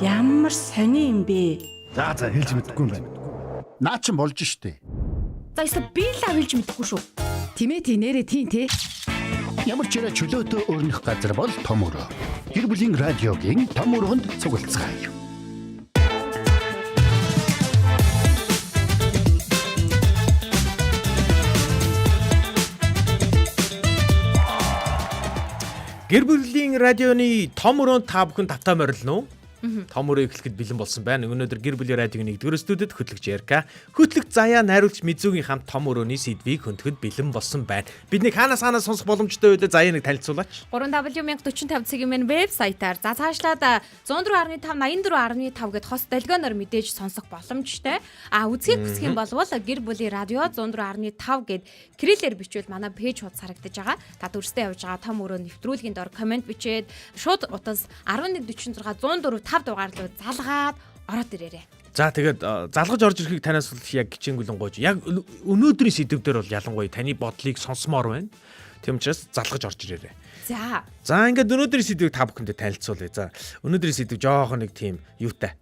Ямар сони юм бэ? За хэлж мэдэхгүй юм байна. Наа чин болж штэ. За эсвэл би л хэлж мэдэхгүй шүү. Тимээ нэрээ тийм те. Ямар ч ирэ чөлөөтэй өрнөх газар бол том өрөө. Гэр бүлийн радиогийн том өрөөнд цуглацгаая. Гэр бүлийн радионы том өрөөнд та бүхэн тавтаа морилно уу? Том өрөө эхлэхэд бэлэн болсон байна. Өнөөдөр гэр бүлийн радиогийн 1-р студид хөтлөгч Ярка, хөтлөгч Заяа найруулагч Мизүүгийн хамт том өрөөний сэдвийг хөндөд бэлэн болсон байна. Бидний хаанаас сонсох боломжтой байлаа Заяа нэг танилцуулаач. 3W1045 цагийн минь вебсайтаар за цаашлаад 104.5 84.5 гэд хос долгионоор мэдээж сонсох боломжтой. Үзхийг хүсэх юм бол гэр бүлийн радио 104.5 гэд кириллээр бичвэл манай пэйж хуудас харагдаж байгаа. Та дүрстэй явж байгаа том өрөө нэвтрүүлгийн дор комент бичээд шууд утас 1146 104 5 дугаар руу залгаад ороод ирээрэй. За тэгээд залгаж орж ирэхийг танаас бол яг хичээнгүлэн гойж. Яг өнөөдрийн сэдвээр бол ялангуяа таны бодлыг сонсомоор байна. Тийм учраас залгаж орж ирээрэй. За ингээд өнөөдрийн сэдвийг та бүхэндээ танилцуулъя. За өнөөдрийн сэдв жоохон нэг тийм юутай.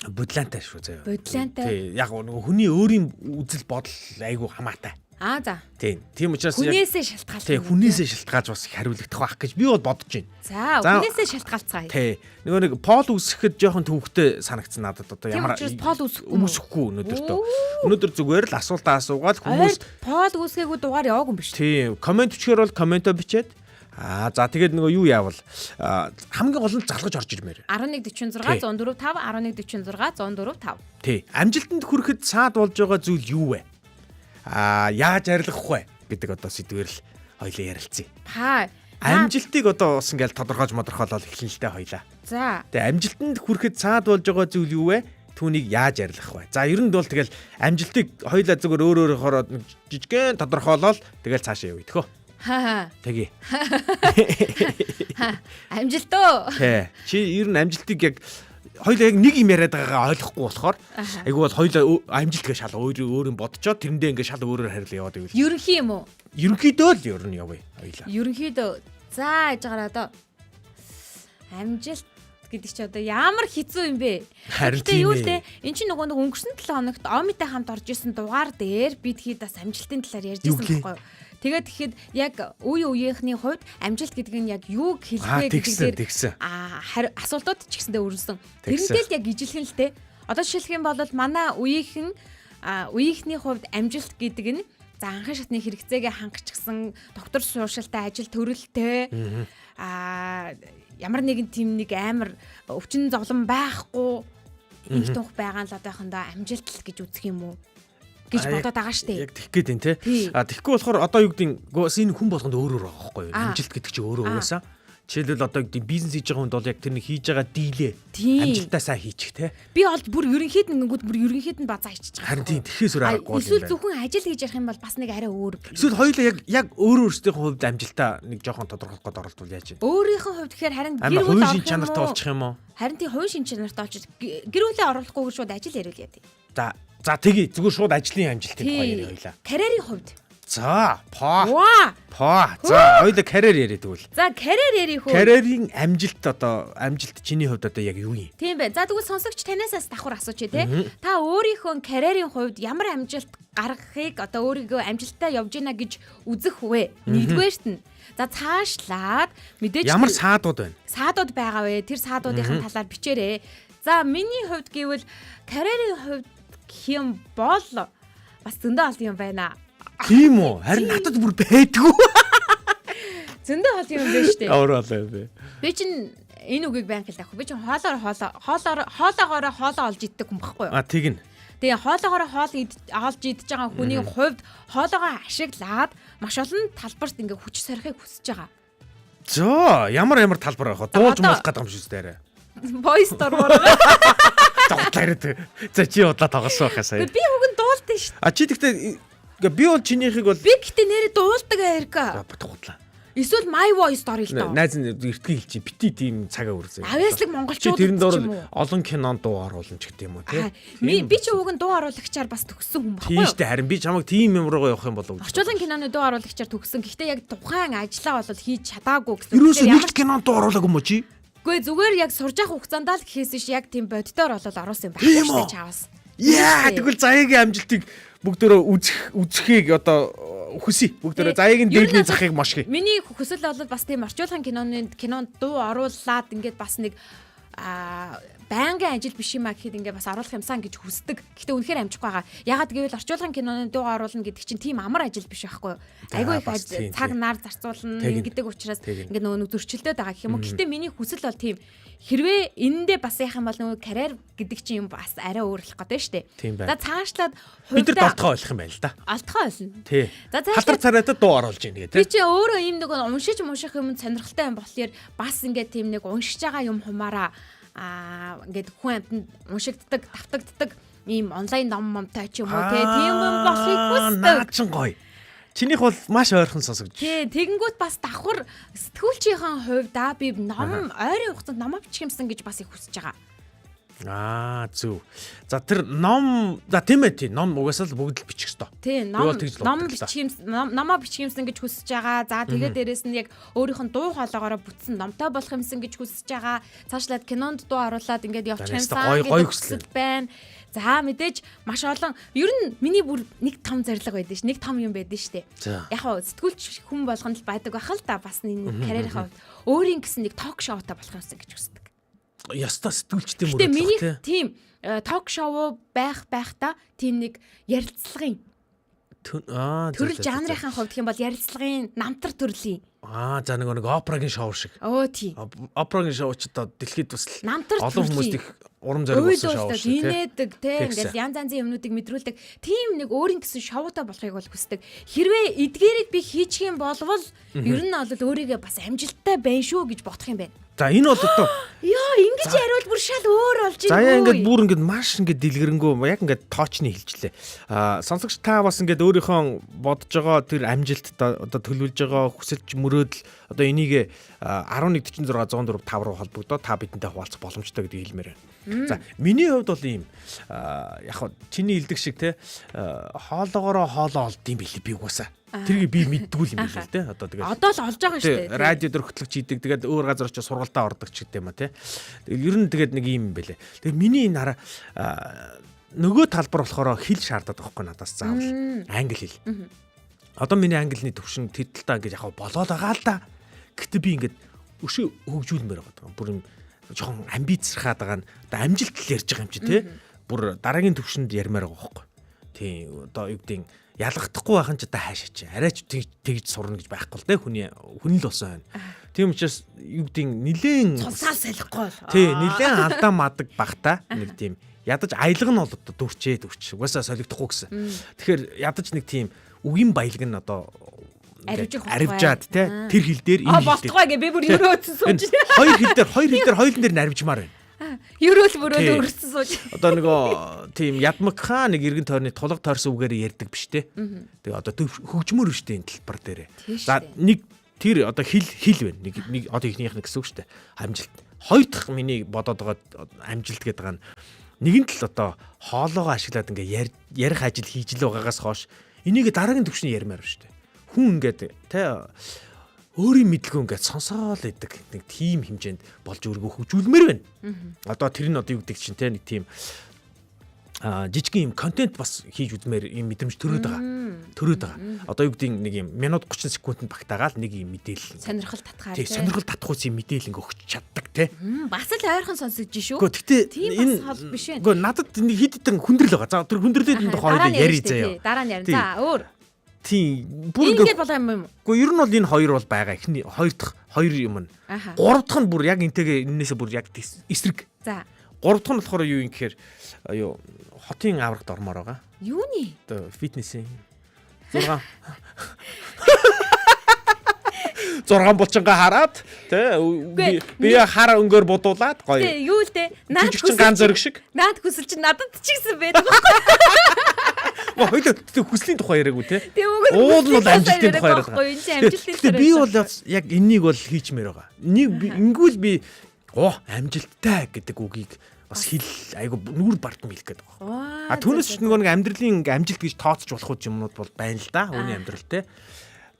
Бодлаантай шүү заяа. Бодлаантай. Тий, яг хүний өөрийн үзэл бодол айгу хамаатай. За. Тийм учраас хүнээсээ шалтгаалж. Тий, хүнээсээ шалтгаалж бас их хариулагдах байх гэж би бол бодож байна. За, хүнээсээ шалтгаалцгаая. Тий. Нэг пол үсгэхэд жоохон төвөгтэй санагдсан надад одоо ямар пол үсэхгүй өнөөдөр. Өнөөдөр зүгээр л асуултаа асуугаад хүмүүс пол үсгээгүй дугаар яваагүй юм биш. Тий, комент бичихээр бол комментоо бичээд за тэгээд нөгөө юу яавал хамгийн гол нь залгаж орж ирмээр. 1146 104 5 1146 104 5. Тий, амжилтанд хүрэхэд саад болж байгаа зүйл юу вэ? Яаж арилгах вэ гэдэг одоо сэдвээр л хоёлаа ярилцъя. Амжилтыг одоо бас ингээл тодорхойлж эхлэн л дээ хоёлаа. За. Тэгээ амжилтанд хүрэхэд цаад болж байгаа зүйл юу вэ? Түүнийг яаж арилгах вэ? За ер нь бол тэгэл амжилтыг хоёлаа зүгээр өөрөөхөөрөө жижигхэн тодорхойлол тэгэл цаашаа явъя тэхөө. Тэгье. Амжилтөө. Тий. Чи ер нь амжилтыг яг хоёлаа яг нэг юм яриад байгаагаа ойлгохгүй болохоор айгу бол хоёлаа амжилт гэж шал өөрөөр бодцоод тэрэндээ ингээ шал өөрөөр харил яваад байвал. Ерөнхий юм уу? Ерөнхийдөө л ер нь явъя хоёлаа. Ерөнхийдөө за яж гараа одоо амжилт гэдэг чи одоо ямар хэцүү юм бэ? Харин тийм үү? Энд чинь нөгөө өнгөрсөн 7 хоногт Омитай хамт орж исэн дугаар дээр бид бас амжилтын талаар ярьж байсан байхгүй юу? Тэгээд тэгэхэд яг үе үеийнхний хувьд амжилт гэдэг нь яг юуг хэлэх вэ гэдгээр асуултууд ч гэсэндээ өрнөсөн. Тэрнтэй л яг ижилхэн л те. Одоо жишээлх юм бол манай үеийнхний хувьд амжилт гэдэг нь за анхан шатны хэрэгцээгээ хангачсан доктор сууршилтай ажил төрөлтэй ямар нэгэн тийм нэг амар өвчин зовлон байхгүй их тунх байгаа л одоохондоо амжилт л гэж үзэх юм уу гэж бодоод байгаа штэ. Яг тэгэх гээд байна те. Тэгэхгүй болохоор одоо юу гэдэг энэ хүн болгонд өөрөөр байгаа байхгүй юу? Амжилт гэдэг чинь өөрөө угаасаа. Жишээлбэл одоо гэдэг бизнес хийж байгаа хүнд бол яг тэр нэг хийж байгаа дийлээ амжилтаа сайн хийчих те. Би бол бүр ерөнхийд нь базаа хийчих. Харин тийм тэгэхээс өөр аргагүй юм байна. Эсвэл зөвхөн ажил хийж ярих юм бол бас нэг арай өөр. Эсвэл хоёулаа яг өөрөө өөрсдийнхөө хувьд амжилтаа нэг жоохон тодорхойлох гээд оролдвол яаж вэ? Өөрийнхөө хувьд тэгэхээр харин гэр бүл шин чанартай болчих юм уу? Харин тийм хувийн шин чанартай болчих. Гэр бүлээ оруулахгүйгээр шууд ажил яриул яа тий. За тэгье зүгээр шууд ажлын амжилтыг хоёр хоёлаа. Карьерийн хувьд. За За хоёлаа карьер яриад тэгвэл. За карьер ярих үү? Карьерийн амжилт чиний хувьд одоо яг юу юм? Тийм бай. За тэгвэл сонсогч танаасаас давхар асууч те. Та өөрийнхөө карьерийн хувьд ямар амжилт гаргахыг одоо өөрийгөө амжилттай явж гинэ гэж үзэх вэ? Нэгдүгээрт нь. За цаашлаад мэдээж ямар саадууд байна? Саадууд байгаа вэ? Тэр саадуудын талаар бичээрэй. За миний хувьд гэвэл карьерийн хувьд хэм бол бас зөндөө олон юм байна. Тийм үү? Харин надад бүр байдгүй. Зөндөө олон юм байна штэ. Өөр олон юм бэ. Би чинь энэ үгийг байнг хэлэх. Би чинь хоолоогоороо хоолоо олж иддэг хүн баггүй юу? Тэгнь. Тэгээ хоолоогоороо хоол олж идж байгаа хүний хувьд хоолоогоо ашиглаад маш олон талбарт ингээ хүч сорихыг хүсэж байгаа. Зөө, ямар талбар байх вэ? Дуулж болох гэдэг юм шүү дээ. Voice дурмаар. За чи удлаа тоглосон байхаа сая. Би үгэн дуулдаг шүү. Чи тэгтээ би бол чинийхийг бол би гэтээ нэрээ дуулдаг Эрика. Дуулаа. Эсвэл my voice story л доо. Найз нь эртний хэл чи бити тийм цагаа үрзээ. Авьяаслаг монголчууд тэрэн доор олон кинонд дуу оруулна ч гэдэг юм уу тий. Би ч үгэн дуу оруулагчаар бас төгссөн хүн баггүй юу? Тийм шүү дээ. Харин би чамайг тийм юм руу явах юм болов уу? Орчуулгын киноны дуу оруулагчаар төгссөн. Гэхдээ яг тухайн ажлаа бол хийж чадаагүй гэсэн. Юусе нэг кинонд дуу оруулаагүй юм уу чи? Гэхдээ зүгээр яг сурж явах хугацаанд л гэхээс биш яг тийм боддоор болол оруулсан юм байна шүү дээ чаавас. Яа тэгвэл заяагийн амжилтыг бүгдөө үзэхийг одоо хүсье. Бүгдөө заяагийн дээлний захыг мошгий. Миний хүсэл бол бас тийм орчуулгын кинонд дуу оруулаад ингээд бас нэг байнгын ажил биш юм а гэхэд ингээд бас оруулах юмсан гэж хүсдэг. Гэхдээ үнэхээр амжихгүй байгаа. Ягаад гэвэл орчуулгын киноны дуу оруулна гэдэг чинь тийм амар ажил биш байхгүй юу? Айгүй их цаг нар зарцуулна гэдэг учраас ингээд нөгөө зөрчилдөд байгаа гэх юм уу. Гэхдээ миний хүсэл бол тийм хэрвээ энэндээ бас яах юм бол нөгөө карьер гэдэг чинь юм бас арай өөрлөх гэдэг шүү дээ. За цаашлаад бид нар долтгоо ойлгох юм байна л да. Олдгоо олно. Тий. За халтар царайтай дуу оруулж ийн гэдэг. Би чи өөрөө ийм нэг уншиж юм сонирхолтой юм болохоор бас ингээд тийм нэг уншиж байгаа юм хумаараа ингээд хүн амтнд уншигддаг, давтагддаг ийм онлайн ном момтой ч юм уу тийм юм болохыг хүсдэг. Наачин гоё. Чинийх бол маш ойрхон сонсогдож. Тий, тэгэнгүүт бас давхар сэтгүүлчийн хувьд би ном ойрын хугацаанд номоо бичих юмсан гэж бас их хүсэж байгаа. Зөв. За тэр ном тийм ээ тийм ном угаасаа л бүгд л бичих ёстой. Тий, номоо бичих юмсан гэж хүсэж байгаа. За тэгээд дээрэс нь яг өөрийнх нь дуу хоолоогоор бүтсэн номтой болох юмсан гэж хүсэж байгаа. Цаашлаад кинонд дуу оруулаад ингээд явчих юмсан гэж хүсэл байна. За мэдээж маш олон ер нь миний бүр нэг том зорилго байдаг ш. Нэг том юм байдаг штэ. Яг хоо сэтгүүлч хүн болгонд л байдаг байх л да бас нэг карьерийнхаа өөрийн гэсэн нэг ток шоутай болох юмсан гэж хүсдэг. Яста сэтгүүлчтэй мөрөдлөх тий. Миний тийм ток шоу байхдаа тийм нэг ярилцлагын төрөл жанрынхаа хувьд гэх юм бол ярилцлагын намтар төрлийн за нэг опeraгийн шоу шиг. Тий. Опeraгийн шоу ч одоо дэлхийд бас олон хүмүүст их урам зориг болсон шоу шиг тий. Инээдэг тий. Ингээл янз янзын юмнуудыг мэдрүүлдэг. Тийм нэг өөрийн гэсэн шоутай болохыг бол хүсдэг. Хэрвээ эдгээрийг би хийчих юм болвол ер нь бол өөрийгөө бас амжилттай байна шүү гэж бодох юм байна. За энэ бол одоо яа ингэж яриул бүр шал өөр болж байна. За ингээд бүр ингээд маш ингээд дэлгэрэнгүй яг ингээд тоочны хэлжлээ. Сонсогч та бас ингээд өөрийнхөө бодож байгаа тэр амжилт одоо төлөвлөж байгаа хүсэлж мөрөөдөл одоо энийг 1146 104 5 руу холбогдоод та бидэнтэй хуваалцах боломжтой гэдгийг хэлмээр байна. За миний хувьд бол ийм яг хаа чиний хэлдэг шиг те хоолоогоороо хоолоо олд юм билий би угаасаа. Тэрийг би мэддгүй юм билээ те. Одоо тэгээд одоо л олж байгаа шүү дээ. Радио дээр хөтлөгч хийдэг. Тэгээд өөр газар очиж сургалтаа ордог ч гэдэг юм а те. Ер нь тэгээд нэг юм байлээ. Тэгээд миний энэ нөгөө талбар болохоор хэл шаардаад байгаа байхгүй надаас заавал англи хэл. Одоо миний англиний төвшин тэдэлтаа ингэж яг болоод байгаа л да. Гэтэ би ингээд өшөө хөгжүүлмээр байгаа. Бүр юм жоохон амбицрахаад байгаа нь одоо амжилт л ярьж байгаа юм чи те. Бүр дараагийн төвшөнд ярмаар байгаа байхгүй. Тийм одоо юу гэдэг ялгахдахгүй байх нь ч одоо хаашаа чи арайч тэгж сурна гэж байхгүй л дээ хүн л болсон байна. Тийм учраас юу гэдэг нилээн цусаа салахгүй бол. Тий, нилээн алдаа мадаг багтаа нэг тийм ядаж аялга нь бол одоо дөрч. Угаасаа солигдохгүй гэсэн. Тэгэхээр ядаж нэг тийм үгийн баялаг нь одоо аривжаад те тэр хил дээр энэ хил дээр болтгоо гэ би бүр өрөөцсөн сууж. Хоёр хил дээр хоёулын дээр нарвижмаар байна. Ерөөл бүрөө өргөцсөн сууж. Одоо нөгөө тийм ядмагхаа нэг эргэн тойрны тулга тойрсон үгээр ярьдаг биш те. Тэгээ одоо хөгжмөр биш те энэ талбар дээр. За нэг тэр одоо хил байна. Нэг одоо ихнийх нь гэсэн үг шүү дээ. Амжилт. Хоёр дахь миний бодоод байгаа амжилт гэдэг байгаа нь нэгэн тал одоо хоолоогоо ашиглаад ингээ ярих ажил хийж л байгаагаас хойш энийг дараагийн төвшний ярмаар шүү дээ. Хүн ингээд те өөрийн мэдлгүй ингээд сонсоол идэг нэг тим хэмжээнд болж өөрийгөө хөгжүүлмээр байна. Одоо тэр нь одоо юу гэдэг чинь те нэг тим жижигхэн юм контент бас хийж үзмээр юм мэдрэмж төрөөд байгаа. Одоо юу гэдэг нэг юм минут 30 секундэд багтаагаал нэг юм мэдээлэл. Сонирхол татгаар. Тий, сонирхол татхуйс юм мэдээлэл ингээ өгч чаддаг те. Бас л ойрхон сонсогдож шүү. Гэхдээ энэ бас биш вэ? Гэхдээ надад нэг хэд хэдэн хүндрэл байгаа. За тэр хүндрэлээд энэ хоёроо яри заяа. Дараа нь ярина. За өөр. Тийм. Бүр ингэ болоо юм. Гэхдээ ер нь бол энэ хоёр бол байгаа. Эхний хоёр дахь хоёр юм нь. Гурав дахь нь бүр яг энтэйгээ энээсээ бүр яг эсрэг. За. Гурав дахь нь болохоор юу юм гэхээр юу хотын аврагт ормоор байгаа. Юуны? Одоо фитнесийн 6 булчингаа хараад тий би хар өнгөөр будуулаад гоё. Тий юу л дээ. Наад ган зөрөг шиг. Наад хүсэл чинь надад ч гэсэн байдаг. Хоёул хүслийн тухай яриаггүй тий. Уул нь бол амжилтын тухай яриаг. Амжилтын. Би бол яг энийг бол хийчмээр байгаа. Ингүүл би амжилттай гэдэг үгийг бас хэл айгу нүүр бардам хэлэх гээд байгаа. Түүнээс ч нэг амьдралын амжилт гэж тооцож болох юмнууд бол байна л да. Хүний амьдрал те.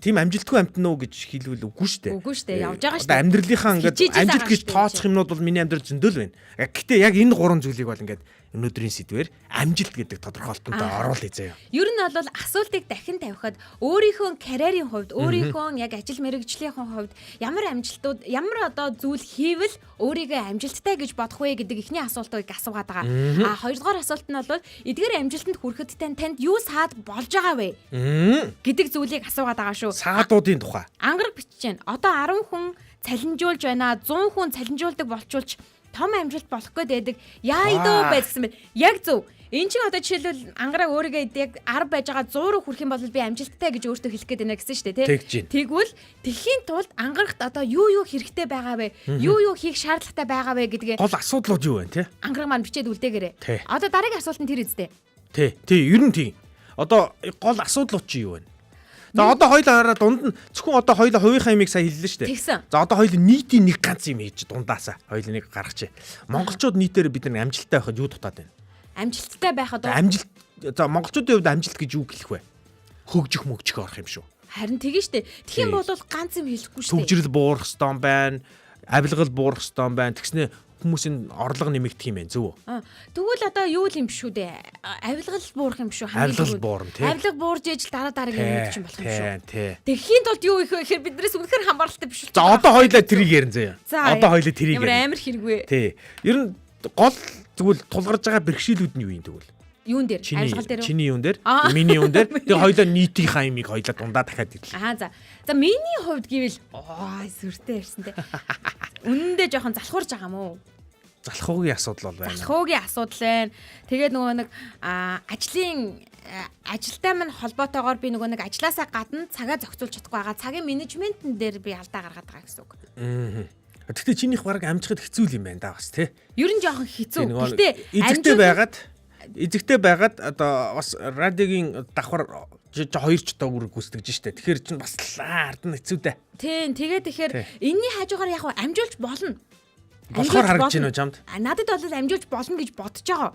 тийм амжилтгүй амтна уу гэж хэлвэл үгүй шүү дээ. Үгүй шүү дээ. Явж байгаа шүү дээ. Амьдралынхаа ингээд Хичээж амжилт байгаа гэж шүү дээ. тооцох юмнууд бол миний амьдрал зөндөл байна. Гэхдээ яг энэ гурван зүйлийг бол ингээд өнөөдрийн сэдвээр амжилт гэдэг тодорхойлолтод оруулъя заяа. Ер нь бол асуултыг дахин тавихад өөрийнхөө карьерийн хувьд, өөрийнхөө яг ажил мэргэжлийн хувьд ямар амжилтууд, ямар одоо зүйл хийвэл өөрийгөө амжилттай гэж бодох вэ гэдэг ихний асуултыг асуугаад байгаа. Хоёрдугаар асуулт нь бол эдгээр амжилтанд хүрэхэд танд юу саад болж байгаа вэ гэдэг зүйлийг асуугаад байгаа шүү. Саадуудын тухай. Ангараг бичиж байна. Одоо 10 хүн цалинжуулж байна. 100 хүн цалинжуулдаг болчулч том амжилт болох гээд байдаг. Яа идөө байсан бэ? Яг зөв. Энд чинь одоо жишээлбэл ангараг өөрийгөө яг 10 байж байгаа 100 руу хүрэх юм бол би амжилттай гэж өөртөө хэлэх гээд байна гэсэн шүү дээ, тий. Тэгвэл тэхийн тулд ангарагт одоо юу хэрэгтэй байгаа вэ? Юу хийх шаардлагатай байгаа вэ гэдгээ гол асуудлууд юу вэ, тий? Ангараг маань бичээд үлдээгээрэй. Одоо дараагийн асуулт нь тэр үстэй. Тий, ер нь тий. Одоо гол асуудлууд чи юу вэ? За одоо хоёулаа дунд нь зөвхөн одоо хоёулаа хувийнхаа ямиг сайн хэллээ шүү дээ. За одоо хоёулаа нийтийн нэг ганц юм хийж дундаасаа хоёулаа нэг гаргачих. Монголчууд нийтээр бид нар амжилттай байхад юу дутаад байна? Амжилттай байхад амжилт за монголчуудын хувьд амжилт гэж юу хэлэх вэ? Хөгжих орох юм шүү. Харин тэгэн штэ. Тэгхийн бол ганц юм хэлэхгүй штэ. Төвжирэл буурах ёстой юм байна. Авилгал буурах ёстой юм байна. Тэгснэ хүмүүсийн орлого нэмэгдэх юм байна зөв үү? Тэгвэл одоо юу юм шүү дээ. Авилгал буурах юм шүү. Авилгал буурна тий. Авилга буурж ижил дараагийн нэмэгдэж юм болох юм шүү. Тий. Тэгхийн тулд юу их вэ гэхээр биднээс үнэхээр хамааралтай биш үү? За одоо хоёулаа тэрийг ярина заяа. Одоо хоёулаа тэрийг ярина. Ямар хэрэг вэ? Тий. Ер нь гол тэгвэл тулгарч байгаа бэрхшээлүүд нь юу юм тэгвэл? Юун дээр? Авилгал дээр үү? Чиний юун дээр? Миний юун дээр? Тэгээ хоёулаа нийтийнхаа ямиг хоёулаа дундаа дахиад ирлээ. За миний хувьд гэвэл сүртэй ярьсан те. Үнэндээ жоохон залхуурж байгаа юм уу? Залхуугийн асуудал бол байна. Залхуугийн асуудал байна. Тэгээд нөгөө нэг ажилтай минь холбоотойгоор би нөгөө нэг ажилласаа гадна цагаа зохицуулж чадахгүй байгаа. Цагийн менежментэн дээр би алдаа гаргаад байгаа гэсэн үг. Гэхдээ чинийх бараг амжихад хэцүү юм байна да бас тий. Ер нь жоохон хэцүү. Гэхдээ эзэгтэй байгаад одоо бас радиогийн давхар хоёр ч одоо үрг гүйцэтгэж штэ. Тэгэхээр чинь бас ард нь хэцүү дээ. Тийм. Тэгэхээр энэний хажуугаар яг амжуулж болно. Болохоор харагдаж байна уу чамд? Надад бол амжуулж болно гэж бодож байгаа.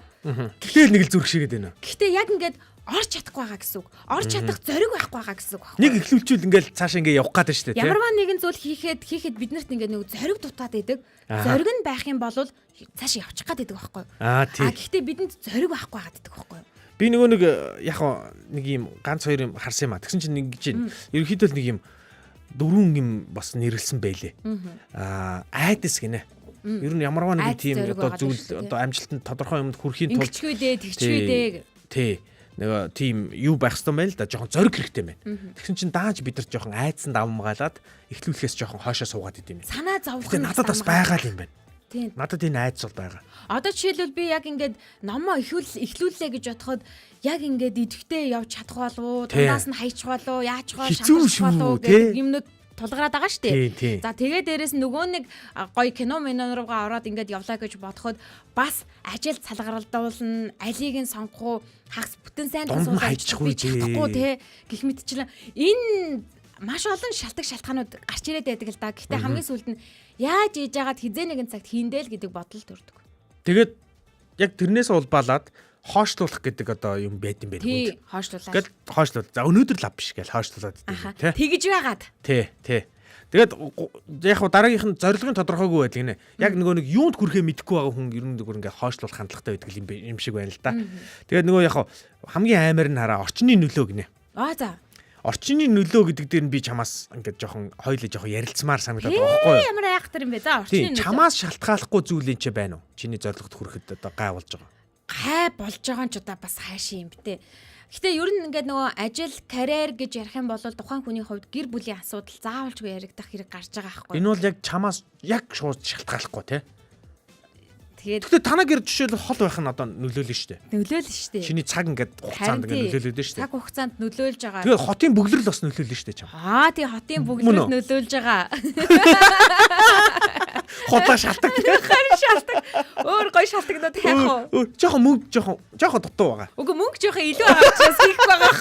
Гэтэл нэг л зүрх шигээд байна. Гэхдээ яг ингээд орч чадахгүй байгаа гэсэн үг. Орч чадах зориг байхгүй байгаа гэсэн үг байхгүй. Нэг эхлүүлчихвэл ингээл цаашаа ингээ явах гээд штэ тий. Ямарваа нэгэн зүйл хийхэд биднэрт ингээ нэг зориг дутаад идэг. Зориг нь байх юм бол цаашаа явчих гээд идэг байхгүй. Тий. Гэхдээ бидэнд зориг байхгүй байгаа гэдэг байхгүй. Би нөгөө нэг яг нэг юм ганц хоёр юм харсан юм а. Тэгсэн чинь нэг чинь ерөнхийдөө нэг юм дөрвөн юм бас нэрлсэн байлээ. Айдас гинэ. Ер нь ямарваа нэг тийм одоо зүйл одоо амжилтанд тодорхой юмд хүрэхийн тулд тэгчвэдээ тий нэг тийм юу байх ёстой юм байна л да. Жохон зориг хэрэгтэй байна. Тэгсэн чинь дааж бид нар жохон айдсан давмгаалаад эхлүүлэхээс жохон хоошоо суугаад идэм юм. Санаа зовх нь надад бас байгаа юм байна. Тийм. Надад энэ айдас бол байгаа. Одоо жишээлбэл би яг ингээд номоо эхлүүллээ гэж бодоход яг ингээд идэвхтэй явж чадах болов уу? Тундаас нь хайчих болов уу? Яаж шалгах болов уу гэх юмнууд тулгараад байгаа шүү дээ. За тэгээ дээрэс нөгөө нэг гоё кино руугаа ороод ингээд явлаа гэж бодоход бас ажил цалгаралдуулна, алийг нь сонгох уу, хагас бүтэн сайн тусуулж чадахгүй те гэх мэтчлэн энэ маш олон шалтгаанууд гарч ирээд байдаг л да. Гэхдээ хамгийн сүүлд нь яаж ийж яагаад хизээ нэгэн цагт хийндэл гэдэг бодол төрдөг. Тэгээд яг тэрнээс улбаалаад хоошлуулах гэдэг одоо юм байд юм байна. Тий, хоошлуулаад. Гэтэл хоошлуул. За өнөөдөр лав биш гэж хоошлуулаад тий. Тэгж байгаад. Тий. Тэгээд яг хуу дараагийнх нь зорилгын тодорхойгүй байдаг нэ. Яг нөгөө нэг юунд хүрэхээ мэдэхгүй байгаа хүн ер нь зүгээр ингээ хоошлуулах хандлагатай байдаг юм шиг байна л да. Тэгээд нөгөө яг хамгийн аймаар нь хараа орчны нөлөө гинэ. За. Орчны нөлөө гэдэг дээр нь би чамаас ингээд жоохон хоёлоо жоохон ярилцмаар санагдаад байгаа байхгүй юу? Ямар айхтар юм бэ? За орчны нөлөө. Чамаас шалтгааллахгүй зүйл энэ ч байна уу? Чиний зорилгот хүрэхэд одоо гай болж байгаа. Гай болж байгаа нь ч удаа бас хайшин юм бтэ. Гэтэ ер нь ингээд нөгөө ажил, карьер гэж ярих юм бол тухайн хүний хувьд гэр бүлийн асуудал заавалжгүй яригдах хэрэг гарч байгаа байхгүй юу? Энэ бол яг чамаас яг шууд шалтгааллахгүй тий. Тэгээд танаа гэр жишээл хол байх нь одоо нөлөөлнө шүү дээ. Нөлөөлнө шүү дээ. Чиний цаг ингээд хугацаанд ингээд нөлөөлөд шүү дээ. Цаг хугацаанд нөлөөлж байгаа. Тэгээд хотын бөглөрл бас нөлөөлнө шүү дээ чам. Тий хотын бөглөрл нөлөөлж байгаа. Хотоо шалтгаан. Харин шалтгаан. Өөр гоё шалтгаанууд хайх уу? Жохон мөнгө жохон дутуу байгаа. Үгүй мөнгө жохон илүү байгаа учраас хийх байгаа.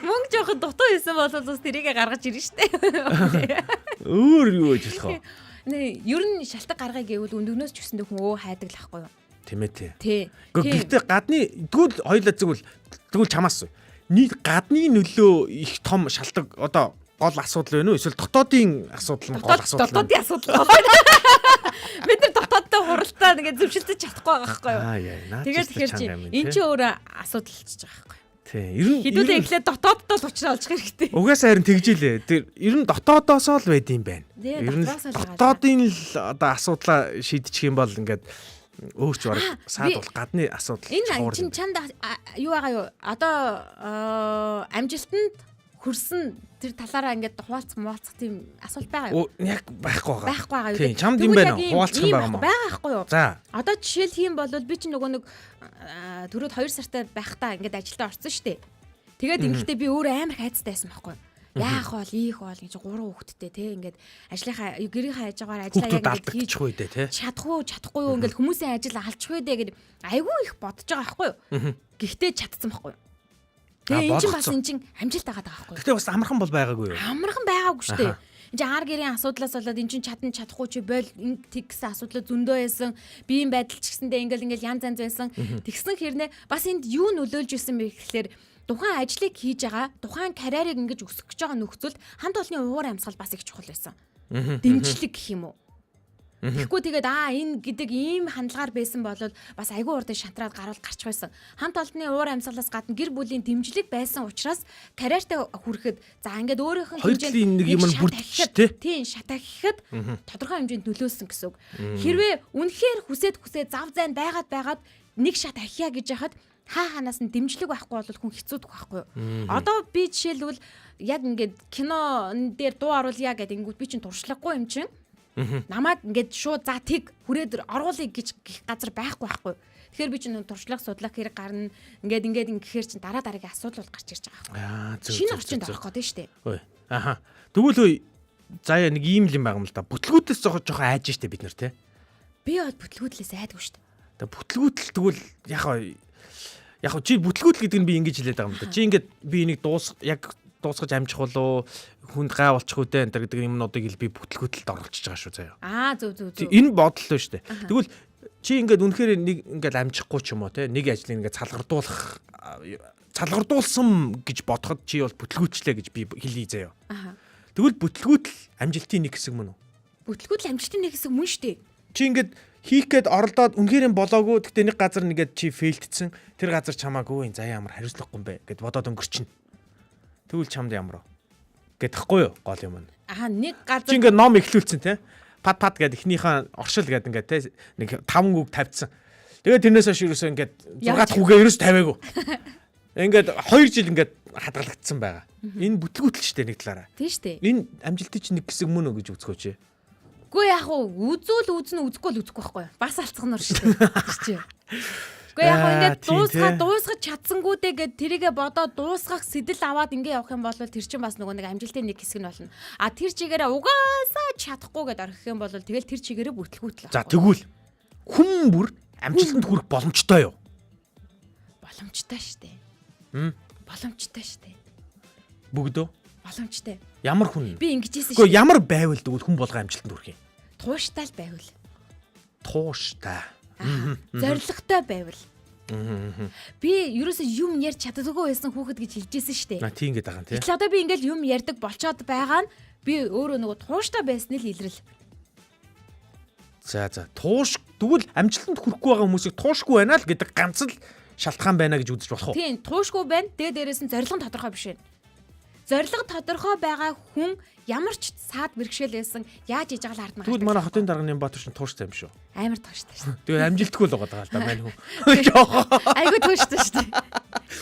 Мөнгө жохон дутуу байсан бол бас тэрийгэ гаргаж ирнэ шүү дээ. Өөр юу гэж болох вэ? Ер нь шалтгаан гаргая гэвэл өндөгнөөс ч гэсэндээ хүн хайдаг л ахгүй юу? Тийм ээ тий. Гэхдээ гадны тэгвэл хоёлаа тэгвэл чамаас нийт гадны нөлөө их том шалтгаан одоо гол асуудал байна уу? Эсвэл дотоодын асуудал нь гол асуудал. Дотоодын асуудал. Бид нар дотоодтой хуралдаа ингээд зөвшөлдөж чадахгүй байгаа байхгүй юу? Тэгээд тэгэхээр чи эн чинь өөрөө асуудал болчихж байгаа байхгүй юу? Тий. Ер нь хэдүүлээ эхлээд дотооддоо л уучраа олж хэрэгтэй. Угаасаа харин тэгжилээ. Тэр ер нь дотоодоосоо л байд юм байна. Ер нь дотоодын л одоо асуудлаа шийдчих юм бол ингээд өөрч бараг саад бол гадны асуудал. Энэ чинь чанд юу байгаа юу? Одоо амжилтанд хүрсэн тэр талаараа ингээд хуваалцах тийм асуулт байгаа юу? Яг байхгүй байгаа. Байхгүй байгаа юу? Тийм, чамд юм байна уу? Хуваалцах юм байгаа мó? Байгаа байхгүй юу? За. Одоо жишээл хийм бол би чинь нөгөө нэг түрүүд 2 сартай байхдаа ингээд ажилдаа орсон шүү дээ. Тэгээд ингэхдээ би өөрөө амар хайцтай байсан байхгүй юу? Яах бол ийх бол гэж 3 хүүхэдтэй те ингээд ажлынхаа гэрийнхаа ажгаар ажиллаа яг хийж чадахгүй юу ингээд хүмүүсийн ажил алчих вэ гэдэг айгүй их бодож байгаа байхгүй юу? Гэхдээ чадсан байхгүй юу? Тэгээ энэ чинь бас энэ чинь амжилт байгаа байхгүй юу? Гэхдээ бас амархан бол байгаагүй юу? Амархан байгаагүй шүү дээ. Энд чинь ар гэрийн асуудлаас болоод эн чинь чадахгүй чи бойл тэгсэн асуудлууд зөндөө байсан. Биеийн байдал ч гэсэндээ ингээл янз янз байсан. Тэгсэн хэрнээ бас энд юу нөлөөлж исэн бэ гэхэлэр тухайн ажлыг хийж байгаа, тухайн карьерийг ингэж өсгөх гэж байгаа нөхцөлд хамт олонний уур амьсгал бас их чухал байсан. Дэмжлэг гэх юм уу? Тэгэхгүй тэгээд энэ гэдэг ийм хандлагаар байсан бол бас айгүй урд шантраад гаруул гарч байсан. Хамт олонний уур амьсгалаас гадна гэр бүлийн дэмжлэг байсан учраас карьертай хүрэхэд за ингээд өөрийнх нь хэмжээнд нэг юм бүрдчих тээ. Тийм шатаа гэхэд тодорхой хэмжээнд нөлөөсөн гэсэн үг. Хэрвээ үнэхээр хүсээд зав зайн байгаад нэг шат ахиа гэж яхад хаанаас нь дэмжлэг байхгүй бол хүн хэцүүдэх байхгүй юу. Одоо би жишээлбэл яг ингээд кинон дээр дуу оруулъя гэдэг ингээд би чинь туршлагагүй юм чинь. Намайг ингээд шууд за тэг хүрээд оруулъя гэж гих газар байхгүй. Тэгэхээр би чинь туршлага судлах хэрэг гарна. Ингээд ингэхээр чинь дараа дараагийн асуудал бол гарч ирж байгаа байхгүй. Шинэ орчинд орох гэдэг нь шүү дээ. Ой. Аха. Тэгвэл заяа нэг ийм л юм байгаа юм л да. Бүтлгүүдээс жоохон айж штэ бид нар те. Би бод бүтлгүүдлээс айдгүй шүү дээ. Тэгээ бүтлгүүдэл тэгвэл яг чи бүтлгүүдэл гэдэг нь би ингэж хэлээд байгаа юм да. Чи ингээд би энийг дуусгаж амжих болоо хүнд гай болчих үдэ энэ гэдэг юмнуудыг би бүтлгүүдэлд оруулчихж байгаа шүү заяа. Зөв. Энэ бодол л шүү дээ. Тэгвэл чи ингээд үнэхээр нэг ингээд амжихгүй ч юм уу те нэг ажлыг ингээд салгардуулсан гэж бодоход чи бол бүтлгүүчлээ гэж би хэлье заяа. Тэгвэл бүтлгүүдэл амжилтын нэг хэсэг мөн үү? Бүтлгүүдэл амжилтын нэг хэсэг мөн шүү дээ. Чи ингээд хийх гээд оролдоод үнэхээр болоогүй гэхдээ нэг газар нэгээд чи фейлдсэн тэр газар чамаагүй заяа ямар хариуцлагагүй юм бэ гэд бодоод өнгөрчин. Тэгвэл чамд ямар гэдэгхгүй юу гол юм. Нэг газар чи ингээд ном эхлүүлсэн те пад гэд эхнийхээ оршил гэд ингээд те нэг 5 үг тавьсан. Тэгээд тэрнээс хойш ерөөсөө ингээд 6 хүүгээ ерөөс тавиагүй. Ингээд 2 жил ингээд хадгалагдсан байгаа. Энэ бүтлгүүтэл штэ нэг талаараа. Тийм штэ. Энэ амжилтын чинь нэг хэсэг мөн үү гэж үзэхөөч. Үгүй яг үзүүл үзнэ үзэхгүй л үзэхгүй байхгүй. Бас алцгнаар шүү дээ. Үгүй яг ингээд дуусгаж чадсангуудээ гэд тэрийгэ бодоод дуусгах сэтэл аваад ингээ явах юм бол тэр чинь бас нөгөө нэг амжилтын нэг хэсэг нь болно. Тэр чигээрээ угаасаа чадахгүй гэд орхих юм бол тэгэл тэр чигээрээ бүтлгүүтэл. За тэгвэл хүн бүр амжилтанд хүрэх боломжтой юу? Боломжтой штэ. Боломжтой штэ. Бүгдөө боломжтой. Ямар хүн? Би ингэж хэлсэн шүү. Гэхдээ ямар байвал тэгвэл хүн болгоо амжилтанд хүрэх юм? Тууштай л байвал. Тууштай. Зоригтой байвал. Би ерөөсөө юм ярьж чаддаггүй байсан хүүхэд гэж хэлжсэн шүү дээ. Тийм гэдэг байгаа юм тий. Гэтэл одоо би ингээл юм ярьдаг болчоод байгаа нь би өөрөө нөгөө тууштай байсны л илрэл. За тууш тэгвэл амжилтанд хүрэхгүй байгаа хүмүүсийг туушгүй байна л гэдэг ганц л шалтгаан байна гэж үзэж болох уу? Тийм, туушгүй байна. Тэгээ дээрээс нь зорилго тодорхой биш байна. Зорилго тодорхой байгаа хүн ямар ч саад бэрхшээл байсан яаж иж байгаа л хардна. Тэгвэл манай хотын дарганы Баатар шин тууштай юм шүү. Амар тууштай шүү. Тэгээ амжилтгүй л байгаа даа мань хүн. Айгуу тууштай шүү.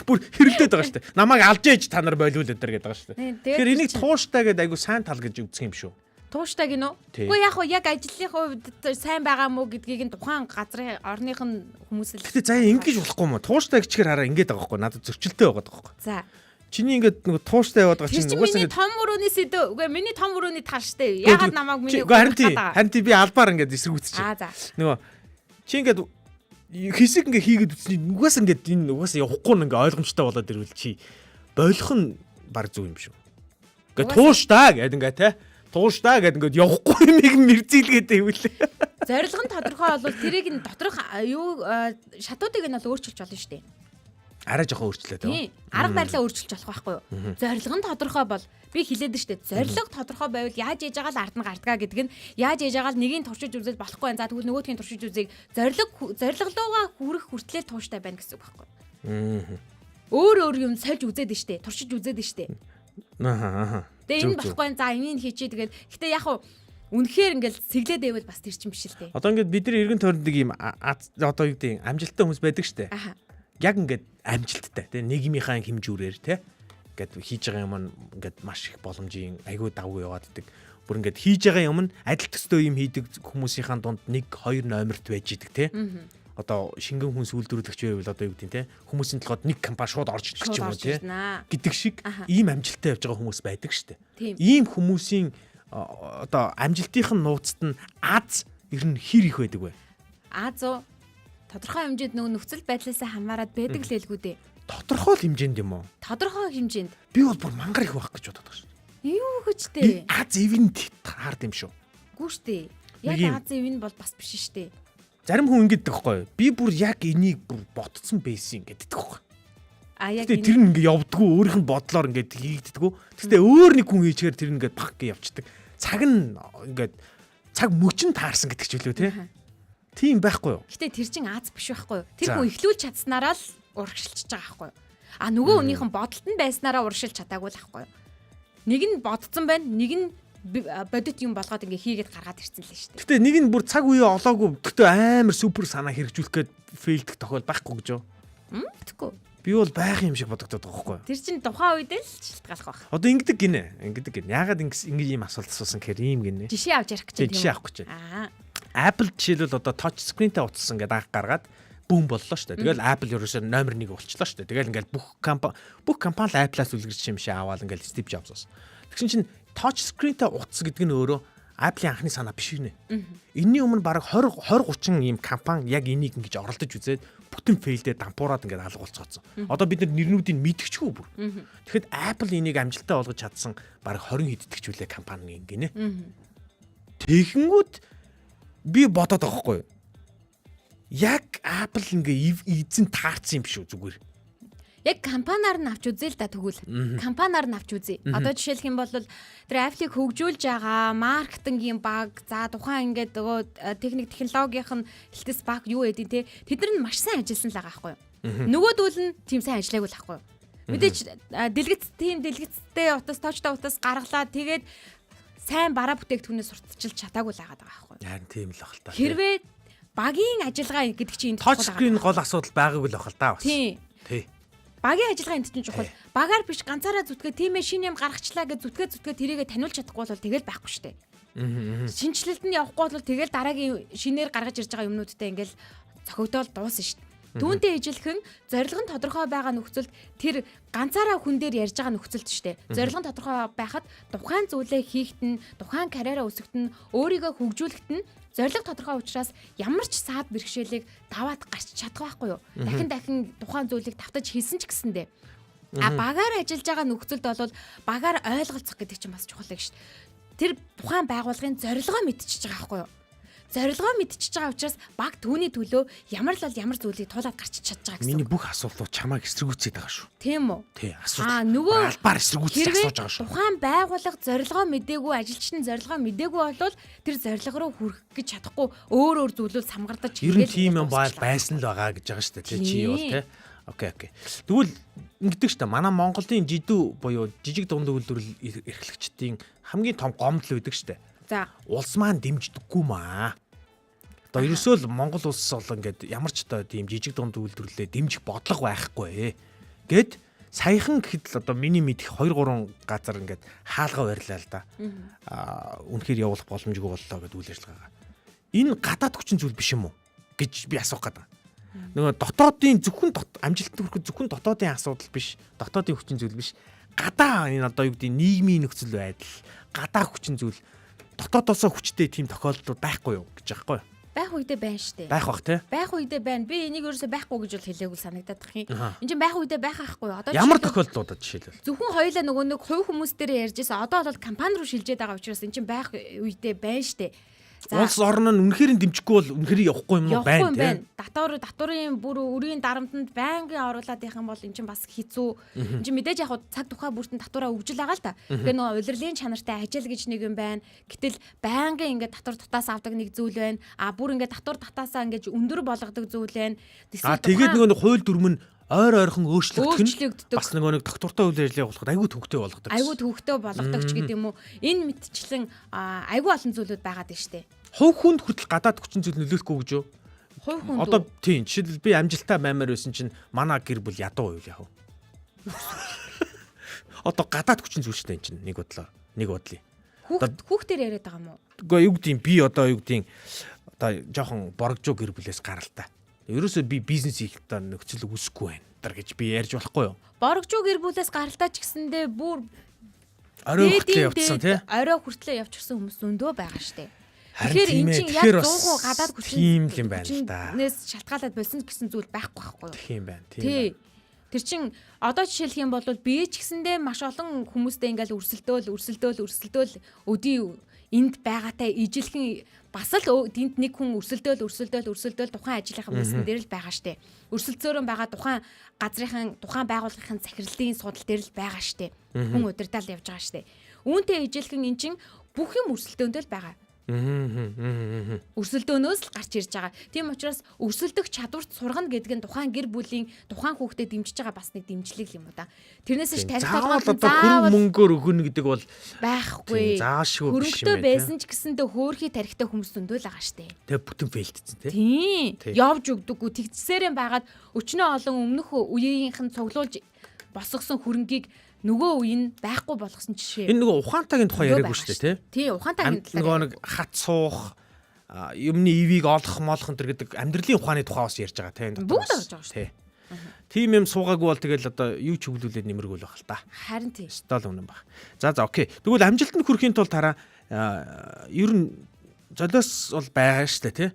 Бүр хэрэлдээд байгаа шүү. Намайг алж ээж та нар болиул өдр гэдэг байгаа шүү. Тэгэхээр энийг тууштай гэдэг айгуу сайн тал гэж үздэг юм шүү. Тууштай гинөө. Үгүй яг ажлын хувьд сайн байгаа мó гэдгийг нь тухайн газрын орных нь хүмүүс л. Гэтэ заяа ингэж болохгүй мó. Тууштай гэчихээр хараа ингэж байгаа байхгүй. Надад зөрчилтэй байгаа байхгүй. За. Чиний ингээд нөгөө тууштай яваад байгаа чинь угаасаа миний том өрөөний сэдв. Үгүй миний том өрөөний тал штэ. Ягаад намайг миний харин би албаар ингээд эсэргүүцчих. За. Нөгөө чи ингээд хэсэг ингээд хийгээд үтсний угаасаа ингээд энэ угаасаа явахгүй нь ингээд ойлгомжтой болоод ирвэл чи болох нь баг зүг юм шүү. Ингээд тууштай гэдэг ингээд те тууштай гэдэг ингээд явахгүй нэг мэрзийлгээд байвал. Зорилго нь тодорхой бол тэрийг нь доторх юу шатуудыг нь бол өөрчилж болно штэ. Арай жоохон өөрчлөлөө тоо. Тийм. Арга барилаа өөрчилж болох байхгүй юу? Зорилго нь тодорхой бол би хэлээд нь штэ. Зорилго тодорхой байвал яаж яж байгаа л ард нь гардгаа гэдэг нь яаж яж байгаа л нэгийг туршиж үзэл болохгүй байна. За тэгвэл нөгөөдгийг туршиж үзье. Зорилголуугаа хүрэх хүртлээр тууштай байна гэсэн үг байхгүй юу? Өөр юм сольж үзээд нь штэ. Туршиж үзээд нь штэ. Тэгээ энэ болохгүй. За энийг хийчээ тэгээд гэтээ яг уу үнэхээр ингээл сэглээд байвал бас тэр чинь биш л дээ. Одоо ингээд бид нар эргэн тойронд ийм одоо юу гэдэг амжилттай хүмүүс байдаг штэ. Яг ингээд амжилттай тий нийгмийнхаа хэмжүүрээр тий ингээд хийж байгаа юм ингээд маш их боломжийн айгүй давгүй яваад идэг. Бүр ингээд хийж байгаа юм нь адил төстэй юм хийдэг хүмүүсийнхаа дунд 1 2 номерт байж идэг тий. Одоо шингэн хүн сүүлдвэрлэгч байвал одоо юу гэдэг тий хүмүүсийн толгойд нэг компани шууд орж ирчих юм уу тий гэдэг шиг ийм амжилттай явж байгаа хүмүүс байдаг штэ. Ийм хүмүүсийн одоо амжилтынх нь нууцт нь аз ер нь хэр их байдаг вэ? Аз уу тодорхой хэмжээнд нөгөө нөхцөл байдлаас хамаарат байдаг л хэлгүү дээ. Тодорхой хэмжээнд юм уу? Тодорхой хэмжээнд. Би бол бүр мангар их байх гэж бодоод байгаа шүү. Юу гэж дээ? Аз ивэнд таард юм шүү. Гүү штэ. Яг аз ивэн бол бас биш штэ. Зарим хүн ингэдэг байхгүй. Би бүр яг энийг бүр ботцсон байсан гэдэг байхгүй. Яг тэр нь ингээ явдггүй өөрийнх нь бодлоор ингээ хийгддэггүй. Гэхдээ өөр нэг хүн хийчихээр тэр ингээ баг гэж явцдаг. Цаг нь ингээ цаг мөчн таарсан гэдэг ч үлээ тий. Тийм байхгүй юу? Гэтэ тэр чин аз биш байхгүй юу? Тэр хүн ихлүүлж чадсанараа л урагшилчихж байгаа байхгүй юу? Нөгөө хүнийхэн бодолд нь байснараа урагшилж чадаагүй л байхгүй юу? Нэг нь бодцсон байна, нэг нь бодит юм болгоод ингээ хийгээд гаргаад ирсэн л шүү дээ. Гэтэ нэг нь бүр цаг үе олоогүй. Гэтэ амар супер санаа хэрэгжүүлэх гээд фейлдэх тохиол байхгүй гэж юу? Тэгэхгүй. Би бол байх юм шиг бодогдоод байгаа байхгүй юу? Тэр чин тухайн үед л шалтгаалах байх. Одоо ингэдэг гинэ. Яагаад ингэ ийм асуулт асуусан гэхээр ийм гинэ. Жишээ авч ярих гэж байна. Жишээ авах гэж байна. Apple жишээлбэл одоо touch screen-тэй утсан гэдэг анх гаргаад бүүн боллоо шүү дээ. Тэгэл Apple ерөөсөө номер 1 болчихлоо шүү дээ. Тэгэл ингээл бүх компани Apple-аас үлгэрч юм шиг аваад ингээл Steve Jobs-оос. Тэгсэн чинь touch screen-тэй утас гэдэг нь өөрөө Apple-ийн анхны санаа биш гинэ. Энийний өмнө бараг 20 30 ийм компани яг энийг ингэж оролдож үзээд бүтэн фейлдээ дампуураад ингээд алга болцооцсон. Одоо бид нар нэрнүүдийг мэдчихгүй бүр. Тэгэхэд Apple энийг амжилттай болгож чадсан бараг 20 хэддэгч үлээ компани гинэ. Тэгэнгүүт би бодоод байгаа хгүй. Яг Apple ингээ эзэн таарсан юм шүү зүгээр. Яг компаниар нь авч үзээ л да тэгвэл. Компаниар нь авч үзье. Одоо жишээлх юм бол тэр Apple-ийг хөгжүүлж байгаа маркетингийн баг, за тухайн ингээд нөгөө техник технологийн хэлтэс баг юу гэдэг те. Тэд нар нь маш сайн ажилласан л байгаа байхгүй юу. Нөгөөдүүл нь тийм сайн ажиллаагүй л байхгүй юу. Мэдээж дэлгэцтэй утас, тоочтой утас гаргалаа тэгээд сайн бараа бүтээгдэхүүнээ сурталчилж чадаагүй л байгаа байхгүй юу. Яа тийм л ахал та. Хэрвээ багийн ажиллагаа гэдэг чинь энэ touch screen гол асуудал байгаагүй л ахал та бас. Тий. Багийн ажиллагаа энд чинь чухал. Багаар биш ганцаараа зүтгээ тийм ээ шинэ юм гаргачлаа гэж зүтгээ тэрийгэ таниулж чадахгүй бол тэгэл байхгүй штэ. Шинжлэлд нь явахгүй бол тэгэл дараагийн шинээр гаргаж ирж байгаа юмнуудтай ингээл цохигдоод дуусна штэ. Түүнтэй ижилхэн зорилго нь тодорхой байгаа нөхцөлд тэр ганцаараа хүн дээр ярьж байгаа нөхцөлд штэ. Зорилго нь тодорхой байхад тухайн зүйлээ хийхэд нь, тухайн карьераа өсгөхт нь, өөрийгөө хөгжүүлэхэд нь зорилго тодорхой учраас ямар ч саад бэрхшээлийг даваад гарч чадах байхгүй юу? Дахин тухайн зүйлийг давтаж хийсэн ч гэсэндээ. Багаар ажиллаж байгаа нөхцөлд бол багаар ойлголцох гэдэг чинь бас чухал гэж шүү дээ. Тэр тухайн байгууллагын зорилгоо мэдчихэж байгаа байхгүй юу? Зорилгоо мэдчихэж байгаа учраас баг түүний төлөө ямар зүйлийг туулаад гарч чадж байгаа гэсэн. Миний бүх асуултууд чамайг эсэргүүцээд байгаа шүү. Тийм үү? Тий, асуулт. Нөгөө албаар эсэргүүцэж асууж байгаа шүү. Тухайн байгууллага зорилгоо мэдээгүй, ажилчин зорилгоо мэдээгүй болвол тэр зорилго руу хүрэх гэж чадахгүй өөр зүйлүүд самгардаж ер нь тийм юм байсан л байгаа гэж байгаа шүү дээ. Тий, чи бол тий. Окей. Тэгвэл ингэдэг шүү дээ. Манай Монголын жидүү буюу жижиг дунд үйлдвэрлэл эрхлэгчдийн хамгийн том гомдол үүдэг шүү дээ. За. Улс маань дэмждэггүй маа. Одоо ерөөсөө л Монгол улс бол ингээд ямар ч одоо тийм жижиг дунд үйлдвэрлэлээ дэмжих бодлого байхгүй гэд саяхан гэхэд л одоо миний мэдих 2 3 газар ингээд хаалга барьлаа л да. Үнэхээр явуулах боломжгүй боллоо гэд үйл ажиллагаагаа. Энэ гадаад хүчин зүйл биш юм уу гэж би асуух гэдэг. Нөгөө дотоодын зөвхөн амжилтанд хүрэхэд зөвхөн дотоодын асуудал биш, дотоодын хүчин зүйл биш. Гадаа энэ одоо юу гэдэг нийгмийн нөхцөл байдал, гадаа хүчин зүйл дотоодосоо хүчтэй тийм тохиолдол байхгүй юу гэж аахгүй юу? Байх үедээ байна штэ. Байх бах тий. Байх үедээ байна. Би энийг ерөөсөө байхгүй гэж бол хэлээгүй санагдаад тах юм. Энд чинь байх үедээ байх байхгүй юу? Одоо ямар тохиолдлуудад жишээлбэл? Зөвхөн хоёулаа нөгөө нэг хувь хүмүүс дээр ярьжсэн. Одоо бол компани руу шилжээд байгаа учраас эн чинь байх үедээ байна штэ. Улс орн нь үнэхээр дэмжихгүй бол үнэхээр явахгүй юм уу байна тийм. Татварын бүр өрийн дарамтанд байнгын оруулаад байх юм бол эн чинь бас хэцүү. Эн чинь мэдээж яг цаг тухай бүртэн татвараа өгж л байгаа л та. Тэгэхээр нөгөө улирлын чанартай ажил гэж нэг юм байна. Гэтэл байнгын ингээд татвар татаас авдаг нэг зүйл байна. Бүр ингээд татвар татаасаа ингээд өндөр болгодог зүйл байна. Тэгээд нөгөө хууль дүрм нь ойрхон өөрчлөгдөх нь бас нэг доктортой үйл ажиллагаа болоход айгүй төвхтэй болгодог. Айгүй төвхтэй болгодог ч гэдэг юм уу. Энэ мэдчлэн айгүй олон зүйлүүд байгаад байна штэ. Хувь хүнд хүртэл гадаад хүчин зүйл нөлөөлөхгүй гэж юу? Хувь хүнд одоо тийм жишээл би амжилттай баймаар байсан чинь манай гэр бүл ядуу байв яах вэ? Одоо гадаад хүчин зүйл штэ энэ чинь нэг бодлоо. Нэг бодлоо. Хүүхдээр яриад байгаа юм уу? Үгүй юу гэдгийг би одоо юу гэдгийг одоо жоохон борогжоо гэр бүлээс гаралтай. Ерөөсөө би бизнес хийх та нөхцөл үүсэхгүй байна дэр гэж би ярьж болохгүй юу? Борогжоо гэр бүлээс гаралтай ч гэсэндээ бүр орой хүртлээ явцсан тий. Орой хүртлээ явчихсан хүмүүс зөндөө байгаа штэ. Тэгэхээр эн чинь яг 100% гадаад хүчин юм байна л да. Нээс шалтгаалаад болсон гэсэн зүйл байхгүй байхгүй юу? Тийм байна. Тийм. Тэр чин одоо жишээлх юм бол би ч гэсэндээ маш олон хүмүүстэй ингээл өрсөлдөөл өдий энд байгаатай ижилхэн бас л тэнд нэг хүн өрсөлдөөл тухайн ажлынхаа мөсөн дээр л байгаа штэ. Өрсөлдсөөрөн байгаа тухайн газрынхан тухайн байгууллагын захирлын судал дээр л байгаа штэ. Хүн удирдаал явж байгаа штэ. Үүнтэй ижилхэн эн чин бүх юм өрсөлдөөндөө л байгаа. Өрсөлдөөнөөс л гарч ирж байгаа. Тийм учраас өрсөлдөх чадварт сургана гэдэг нь тухайн гэр бүлийн тухайн хүүхдэд дэмжиж байгаа бас нэг дэмжлэг юм уу да. Тэрнээс ч тарихтайгаар заавал мөнгөөр өгнө гэдэг бол байхгүй. Заашгүй биш юм байна. Хөрөнгөтэй байсан ч гэсэндээ хөөрхий тарихтай хүмүүс зөндөл байгаа штэ. Тэгээ бүтэн фейлдсэн тийм. Явж өгдөггүй тэгцсээрэн байгаад өчнөө олон өмнөх үеийнх нь цуглуулж босгосон хөрөнгийг нөгөө үе нь байхгүй болгосон жишээ. Энэ нөгөө ухаантайгийн тухай яриаггүй шүү дээ, тий? Ухаантайгийн талаар. Нөгөө нэг хат суух, юмны ивийг олох молох энэ гэдэг амьдралын ухааны тухай бас ярьж байгаа, тий? Бүгд орж байгаа шүү. Тийм юм суугаагүй бол тэгэл одоо юу ч хөвлүүлээд нэмэргүй л байх л та. Харин тий. Стол үнэн баг. За окей. Тэгвэл амжилтанд хүрэхийн тулд хараа ер нь золиос бол байгаа шүү дээ, тий?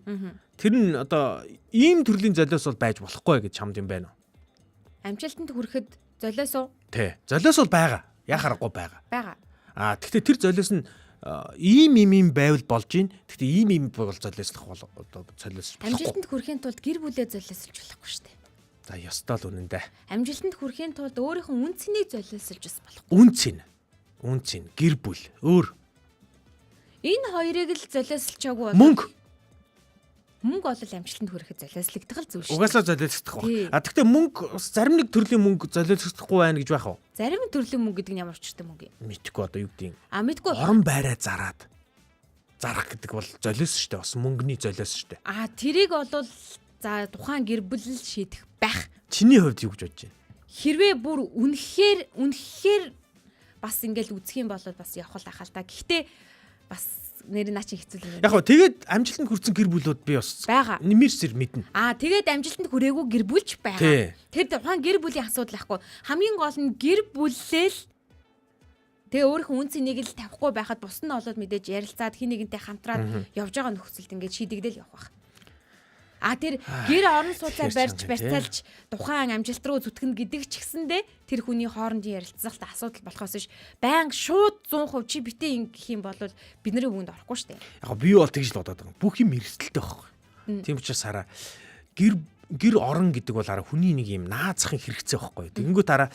Тэр нь одоо ийм төрлийн золиос бол байж болохгүй гэж чамд юм байна уу? Амжилтанд хүрэхэд золиос уу? Тий. Золиос бол байгаа. Яа харахгүй байгаа. Байгаа. Гэхдээ тэр золиос нь ийм байвал болж гин. Гэхдээ ийм бол золиослох бол одоо золиос болохгүй. Амжилтанд хүрэхийн тулд гэр бүлээ золиослж болохгүй шүү дээ. За ёстой л үнэн дээ. Амжилтанд хүрэхийн тулд өөрийнхөө үн цэнийг золиослж бас болохгүй. Үн цэн, гэр бүл, өөр. Энэ хоёрыг л золиослчаагүй бол мөнгө бол амжилтанд хүрэхэд золиослогдох л зүйл шүү. Угаасаа золиослох ба. Гэхдээ мөнгө зарим нэг төрлийн мөнгө золиослохгүй байна гэж байх уу? Зарим төрлийн мөнгө гэдэг нь ямар учиртай мөнгө юм? Мэдхгүй одоо юу гэдэг юм. Мэдгүй. Орон байраа зарах гэдэг бол золиос шүү дээ. Бас мөнгөний золиос шүү дээ. Тэрийг бол за тухайн гэр бүл шийдэх байх. Чиний хувьд юу гэж бодож байна? Хэрвээ бүр үнэхээр бас ингээл үзэх юм бол бас явах л ахал та. Гэхдээ бас нэр наа чи хэцүү юм. Яг гоо тэгээд амжилтанд хүрсэн гэр бүлүүд би бас нэмэр сэр мэднэ. Тэгээд амжилтанд хүрээгүй гэр бүлч байгаа. Тэр тухайн гэр бүлийн асуудал ахгүй. Хамгийн гол нь гэр бүллээл тэгээ өөрийнхөө үн цэнийг л тавихгүй байхад бус нь олоод мэдээж ярилцаад хин нэгэнтэй хамтраад явж байгаа нөхцөлд ингээд шийдэгдэл явах байх. Тэр гэр орон сууцаа барьцаалж тухайн амжилт руу зүтгэн гэдэг ч гэсэндээ тэр хүний хоорондын ярилцлагатай асуудал болохоос ш байнга шууд 100% чи битээ ингэх юм бол бид нарын үгэнд орохгүй штэ. Яг би бол тэгж л бодоод байгаа. Бүх юм эрсдэлтэй байхгүй. Тийм учраас хараа гэр орон гэдэг бол хараа хүний нэг юм наазахын хэрэгцээ байхгүй. Тэгэнгүүт хараа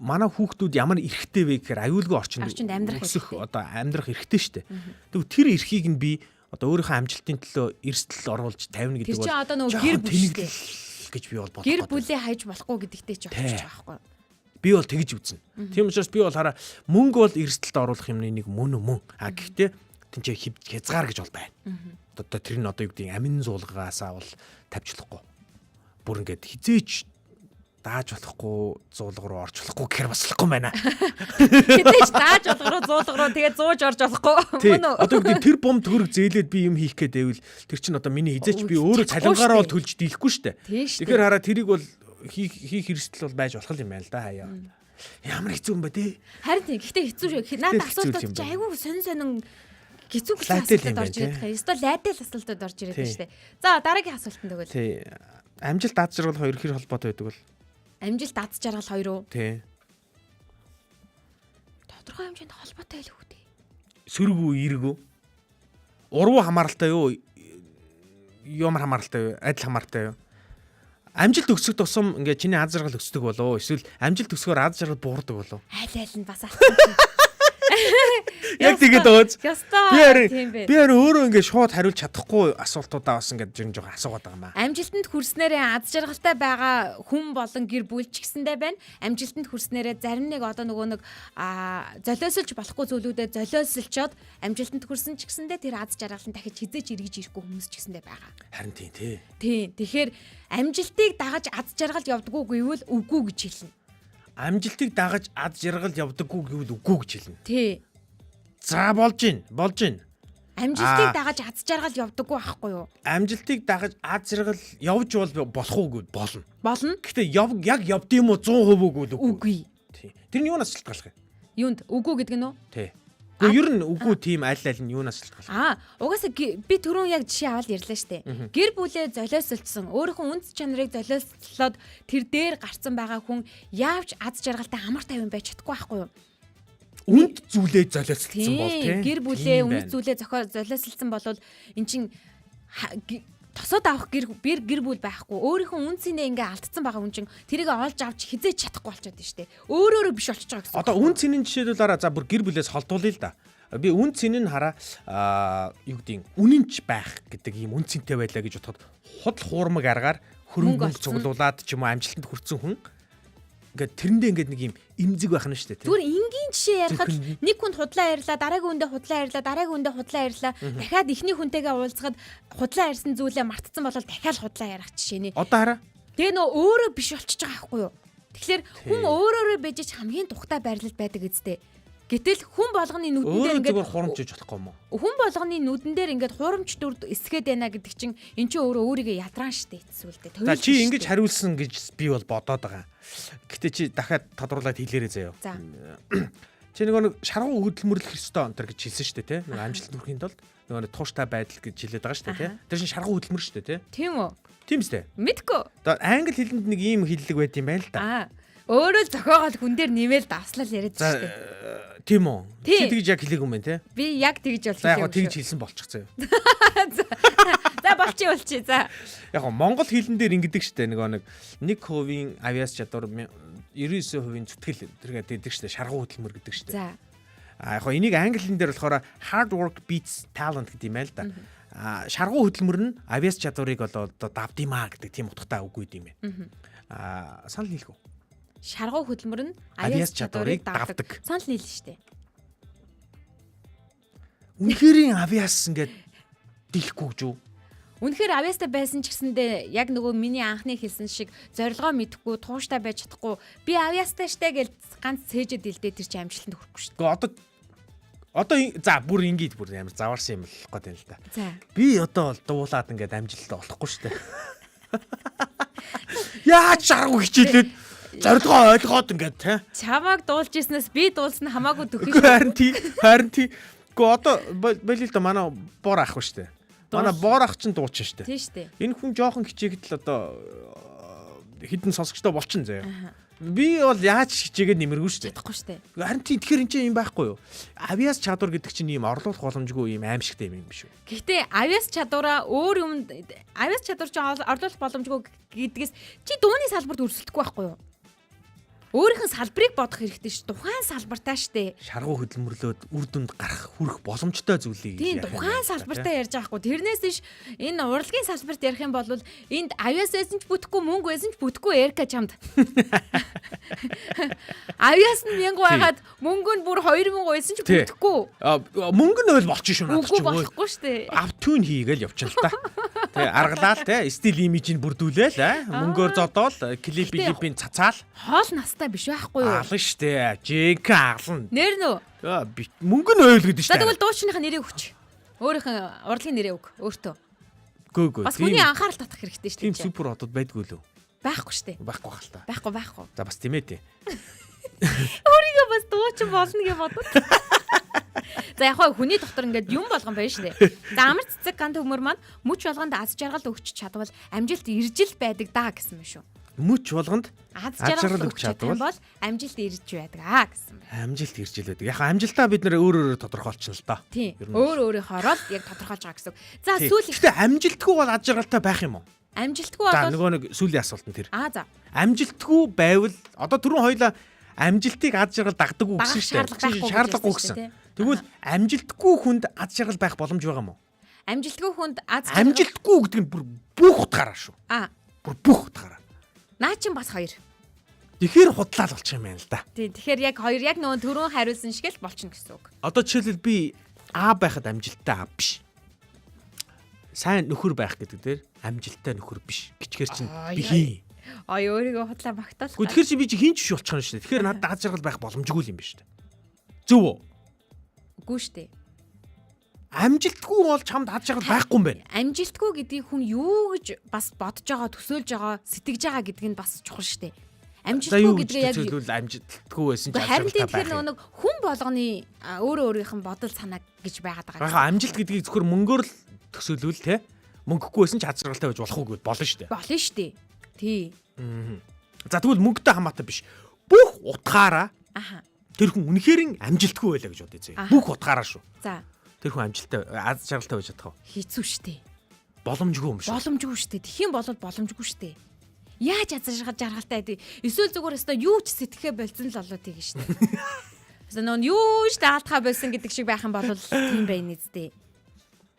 манай хүүхдүүд ямар эрхтэй вэ гэхээр аюулгүй орчинд амьдрах эрхтэй штэ. Тэгвэл тэр эрхийг нь би одоо өөрийнхөө амжилтын төлөө эрсдэл оруулж тавина гэдэг бол тэр чинь одоо нөгөө гэр бүл гэж би бол бодлоо. Гэр бүлээ хайж болохгүй гэдэгтэй ч очиж байгаа байхгүй. Би бол тэгж үзнэ. Тийм учраас би бол хараа мөнгө бол эрсдэлд оруулах юмны нэг мөн. Гэхдээ тэнцээ хязгаар гэж бол байна. Одоо тэр нь одоо юу гэдэг амин зуулгаасаа бол тавьчлахгүй. Бүр ингээд хизээч дааж болохгүй зуулга руу орж болохгүй гэхэр баслахгүй байна. Хизээч дааж зуулга руу тэгээд зууж орж болохгүй. Мөн үү? Одоо гэдэг тэр бом төгрөг зээлээд би юм хийх гээд байвал тэр чинь одоо миний хизээч би өөрөө цалингаараа бол төлж дийлэхгүй штэ. Тэгэхээр хараа тэрийг бол хийх эрсдэл бол байж болох юм байна л да хаяа. Ямар хэцүү юм бэ те? Харин тийм. Гэхдээ хэцүү шүү. Надад асуултууд чи айгүй сонин хэцүү асуултууд орж ирээд байгаа. Эсвэл лайдал асуултууд орж ирээд байна штэ. За дараагийн асуултанд өгөөл. Тий. Амжилт дад жаргал хоёр хэр холбоотой байдаг бол? Амжилт дад жаргал хоёр уу? Тий. Тодорхой хэмжээнд холбоотой л хүү дээ. Сөрөг үү, эрг үү? Уруу хамааралтай юу? Ямар хамааралтай юу? Адил хамааралтай юу? Амжилт өсөх тусам ингээ чиний аз жаргал өсдөг болов уу? Эсвэл амжилт өсгөөр аз жаргал буурдаг болов уу? Айл нь бас алдсан. Яг тэгээд өөз. Ястаа. Тийм бэ. Би өөрөө ингээ шууд хариулж чадахгүй асуултуудаа бас ингээ жин жоохон асуугаад байгаа юм аа. Амжилтанд хүрснээрээ аз жаргалтай байгаа хүн болон гэр бүл ч гэсэндээ байна. Амжилтанд хүрснээрээ зарим нэг одоо нөгөө нэг золиосолж болохгүй зүйлүүдэд золиосолчоод амжилтанд хүрсэн ч гэсэндээ тэр аз жаргал нь дахиж хизээж эргэж ирэхгүй хүмүүс ч гэсэндээ байгаа. Харин тий. Тийм. Тэгэхээр амжилтыг дагаж аз жаргал явдаггүй гэвэл үгүй гэж хэлнэ. Амжилтыг дагаж аз жаргал явдаггүй гэвэл үгүй гэж хэлнэ. Тий. За болж гин. Амжилтыг дагаж аз жаргал явдаггүй байхгүй юу? Амжилтыг дагаж аз жаргал явж болох уу гэвэл болно. Болно. Гэхдээ яг явд юм уу 100% үгүй. Үгүй. Тий. Тэр нь юунаас шалтгаалх вэ? Юунд үгүй гэдэг нь үү? Тий. Гэхдээ ер нь үгүй тийм аль нь юунаас шалтгаалх? Угаасаа би түрүүн яг жишээ аваад ярьлаа штэ. Гэр бүлээ золиосолцсон, өөрийнхөө үнц чанарыг золиослоод тэр дээр гарцсан байгаа хүн яавч аз жаргалтай амар тайван байж чадахгүй байхгүй юу? Үнд зүйлээ золиослсон бол тий. Гэр бүлээ үнц зүйлээ золиослсон болвол эн чин тосоод авах гэр бүл байхгүй. Өөрийнхөө үнцээ ингээ алдсан байгаа хүн чин тэрийг олж авч хизээж чадахгүй болчиход байна штэ. Өөрөөрөө биш болчихж байгаа гэсэн. Одоо үн цэнийн жишээлбэл араа за бүр гэр бүлээс холдуулъя л да. Би үн цэн нь хараа юу гэдэг үнэнч байх гэдэг ийм үн цэнтэй байлаа гэж бодоход худал хуурмаг аргаар хөрөнгө цуглуулад ч юм уу амжилтанд хүрсэн хүн ингээд тэрэндээ ингээд нэг юм имзэг байх нь шүү дээ. Зүгээр энгийн жишээ ярихад нэг хүнд худлаа ярьлаа, дараагийн хүндээ худлаа ярьлаа, дараагийн хүндээ худлаа ярьлаа. Дахиад эхний хүнтэйгээ уулзахад худлаа ярьсан зүйлээ мартсан болол дахиад худлаа ярих жишээ нэ. Одоо хараа. Тэгээ нөө өөрөө биш болчихж байгаа байхгүй юу? Тэгэхээр хүн өөрөөрөө байж хамгийн тухтай байрлал байдаг үстэй. Гэтэл хүн болгоны нүдэн дээр ингээд зүгээр хурамчиж болохгүй юм уу? Хүн болгоны нүдэн дээр ингээд хурамч дүр эсгээд байна гэдэг чинь эн чинь өөрөө өөрийгөө ядран штэ эцсүүлдэ. За чи ингэж хариулсан гэж би бол бодоод байгаа. Гэтэ чи дахиад тодруулаад хэлээрэй заяа. За. Чи нэг шаргуу хөдөлмөрлөх ёстой онтер гэж хэлсэн штэ тий. Нэг амжилт хүрэхийн тулд нэг тууштай байдал гэж хэлээд байгаа штэ тий. Тэр чинь шаргуу хөдөлмөр штэ тий. Тийм үү? Тийм штэ. Мэдгүй. Одоо англи хэлэнд нэг ийм хэллэг байт юм байна л да. Өөрөө л зохиогоод хүн дээр нэмэл давслал яриад штэ. Тийм үү? Чи тэгж яг хэлээг юм байна тий. Би яг тэгж бол хэлээ. За яг тэгж хэлсэн болчих заяа. За болчих. За. Яг Монгол хэлэн дээр ингэдэг штэ нэг хувийн авиас чадвар 99% зүтгэл тэргээд гэдэг штэ шаргуу хөдөлмөр гэдэг штэ. За. Яг энийг англи хэлэн дээр болохоор hard work beats talent гэдэг юм байл да. Шаргуу хөдөлмөр нь авиас чадварыг одоо давдимаа гэдэг тийм утгатай үг үйд юм байна. Санал нийлэх үү? Шаргуу хөдөлмөр нь авиас чадварыг давдаг. Санал нийлнэ штэ. Үнэхэрийн авиас ингээд дийлэхгүй гэж үү? Үнэхээр авиастай байсан ч гэсэндээ яг нөгөө миний анхны хэлсэн шиг зорилгоо мэдэхгүй, тууштай байж чадахгүй. Би авиастай штэ гэж ганц цээжэд илдээ тэр чинь амжилтанд хүрэхгүй штэ. Одоо за бүр ингээд бүр амар заварсан юм л гот юм л да. За. Би одоо дуулаад ингээд амжилттай болохгүй штэ. Яаж шаргуу хичээлээд зорилгоо ойлгоод ингээд тий. Чамааг дуулж ирснээс би дуулсан хамаагүй төхөж. Харин тий. Гэхдээ одоо болил да манай бор ах ба штэ. Манай бор ах чинь дуучин штэ. Тий штэ. Энэ хүн жоохон хичээгээд л одоо хідэн сонсогчтой болчин заяа. Би бол яаж хичээгээд нэмэргүй штэ. Чадахгүй штэ. Харин тий тэгэхээр энэ чинь юм байхгүй юу? Авиас чадвар гэдэг чинь ийм орлуулах боломжгүй ийм аимшигтай юм биш үү? Гэхдээ авиас чадвараа өөр юм авиас чадвар чинь орлуулах боломжгүй гэдгээс чи дууны салбарт өрсөлдөхгүй байхгүй юу? Өөрийнх нь салбарыг бодох хэрэгтэй ш. Тухайн салбартаа штэ. Шаргуу хөдөлмөрлөөд үр дүнд гарах хүрэх боломжтой зүйлийг тийм тухайн салбартаа ярьж байгаа хгүй. Тэрнээс биш энэ урлагийн салбарт ярих юм бол энд авиас байсан ч бүтэхгүй мөнгө байсан ч бүтэхгүй эрка чамд. Авиас нь 1000 байгаад мөнгө нь бүр 2000 байсан ч бүтэхгүй. Мөнгө нь бол болчих шүү надад ч юм. Болохгүй штэ. Автун хийгээл явчихна л та. Тэ аргалаад тэ стил имижийг бүрдүүлээл мөнгөөр зодоол клипийн цацаал хоол настай биш байхгүй юу? Аална штэ. Жинк аална. Нэр нөө. Мөнгө нь ойлгод штэ. За тэгвэл дуучныхаа нэрийг өгч. Өөрийнхөө урлагийн нэрээ өг. Өөртөө. Гөө. Бас хүний анхаарал татах хэрэгтэй штэ. Тийм супер хотод байдгүй лөө. Байхгүй штэ. Байхгүй хэл та. Байхгүй. За бас тийм ээ тий. Өөрийгөө бас дуучин болно гэж бодод. За яг хүний дотор ингээд юм болгон байна шүү дээ. За амар цэцэг гант хөмөр маань мөч болгонд аз жаргал өгч чадвал амжилт иржил байдаг даа гэсэн юм шүү. мөч болгонд аз жаргал өгч чадвал бол амжилт ирж байдаг гэсэн. Амжилт ирж л байдаг. Яг амжилтаа бид нэр өөр тодорхойлчихно л доо. Тийм. Өөрөөхөөрөө л яг тодорхойлж байгаа гэсэн. За сүүлийн гэхдээ амжилтгүй бол аз жаргалтай байх юм уу? Амжилтгүй бол за нөгөө нэг сүүлийн асуулт нь тэр. За. Амжилтгүй байвал одоо түрүүн хоёлаа амжилтыг аз жаргал дагдаг уу гэсэн шүү дээ. Шаардлагагүй гэсэн. Тэгвэл амжилтгүй хүнд аз жаргал байх боломж байгаа юм уу? Амжилтгүй хүнд аз жаргал амжилтгүй гэдэг нь бүх утгаараа шүү. Бүр бүх утгаараа. Наа чин бас хоёр. Тэгэхээр худлаал болчих юм байна л да. Тий, тэгэхээр яг хоёр яг нөгөө түрүүн хариулсан шиг л болчихно гэсэн үг. Одоо жишээлбэл би А байхад амжилттай А биш. Сайн нөхөр байх гэдэг дээр амжилттай нөхөр биш. Гिचгэр чинь би хий. Өөрийгөө худлаа багтаал. Тэгэхээр чи би чи хин ч биш болчихно шүү дээ. Тэгэхээр надад аз жаргал байх боломжгүй юм байна шүү дээ. Зөв үү? Үгүй шүү дээ. Амжилтгүй бол чамд аз жаргал байхгүй юм байна. Амжилтгүй гэдгийг хүн юу гэж бас бодож байгаа, төсөөлж байгаа, сэтгэж байгаа гэдг нь бас чухал шүү дээ. Амжилтгүй гэдгээ яг амжилтгүй байсан ч аз харин жаргалтай байх. Тэгэхээр нэг хүн болгоны өөрөө өөрийнх нь бодол санаа гэж байгаад байгаа. Яг амжилт гэдгийг зөвхөн мөнгөөр л төсөөлвөл те мөнгөгүй байсан ч аз жаргалтай байж болох уу гэвэл болно шүү дээ. Болно шүү дээ. Тий. За тэгвэл мөнгөтэй хамаатай биш. Бүх утгаараа тэр хүн үнэхээр амжилтгүй байлаа гэж бодъё. Бүх утгаараа шүү. За. Тэр хүн амжилттай аз жаргалтай байж чадах уу? Хэцүү шүү дээ. Боломжгүй юм шүү. Боломжгүй шүү дээ. Тэхийн болоод боломжгүй шүү дээ. Яаж аз жаргалтай байдгийг эсвэл зүгээр өстой юу ч сэтгэхээ болцсон л болоо тийг шүү дээ. Нөө юу ч даалтхаа болсон гэдэг шиг байх юм бол тийм байна нэстэ.